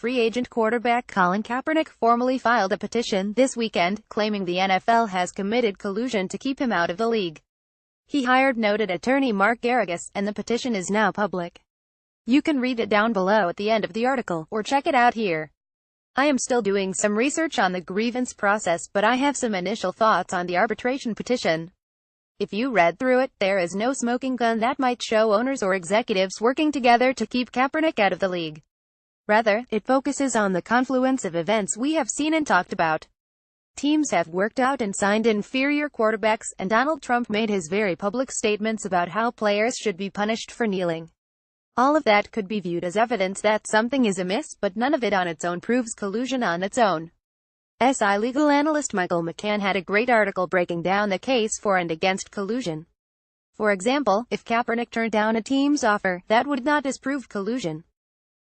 free agent quarterback Colin Kaepernick formally filed a petition this weekend, claiming the NFL has committed collusion to keep him out of the league. He hired noted attorney Mark Garrigus, and the petition is now public. You can read it down below at the end of the article, or check it out here. I am still doing some research on the grievance process, but I have some initial thoughts on the arbitration petition. If you read through it, there is no smoking gun that might show owners or executives working together to keep Kaepernick out of the league. Rather, it focuses on the confluence of events we have seen and talked about. Teams have worked out and signed inferior quarterbacks, and Donald Trump made his very public statements about how players should be punished for kneeling. All of that could be viewed as evidence that something is amiss, but none of it on its own proves collusion on its own. SI legal analyst Michael McCann had a great article breaking down the case for and against collusion. For example, if Kaepernick turned down a team's offer, that would not disprove collusion.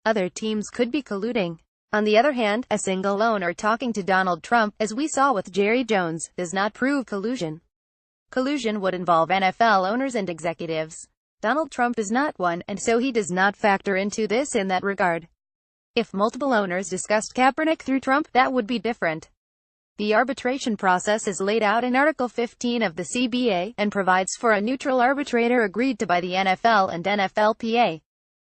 Other teams could be colluding. On the other hand, a single owner talking to Donald Trump, as we saw with Jerry Jones, does not prove collusion. Collusion would involve NFL owners and executives. Donald Trump is not one, and so he does not factor into this in that regard. If multiple owners discussed Kaepernick through Trump, that would be different. The arbitration process is laid out in Article 15 of the CBA, and provides for a neutral arbitrator agreed to by the NFL and NFLPA.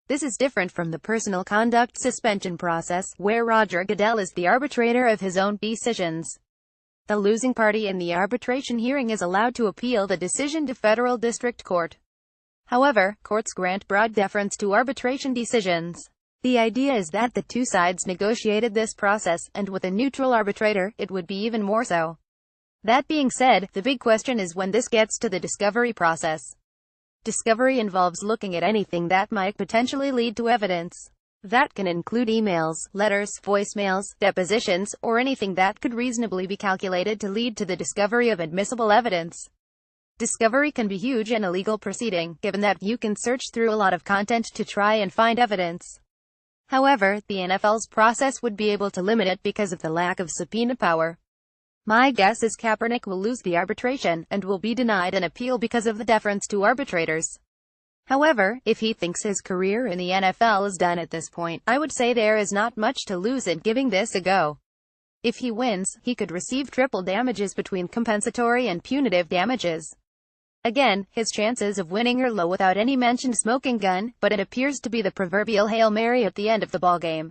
This is different from the personal conduct suspension process, where Roger Goodell is the arbitrator of his own decisions. The losing party in the arbitration hearing is allowed to appeal the decision to federal district court. However, courts grant broad deference to arbitration decisions. The idea is that the two sides negotiated this process, and with a neutral arbitrator, it would be even more so. That being said, the big question is when this gets to the discovery process. Discovery involves looking at anything that might potentially lead to evidence. That can include emails, letters, voicemails, depositions, or anything that could reasonably be calculated to lead to the discovery of admissible evidence. Discovery can be huge in a legal proceeding, given that you can search through a lot of content to try and find evidence. However, the NFL's process would be able to limit it because of the lack of subpoena power. My guess is Kaepernick will lose the arbitration, and will be denied an appeal because of the deference to arbitrators. However, if he thinks his career in the NFL is done at this point, I would say there is not much to lose in giving this a go. If he wins, he could receive triple damages between compensatory and punitive damages. Again, his chances of winning are low without any mentioned smoking gun, but it appears to be the proverbial Hail Mary at the end of the ballgame.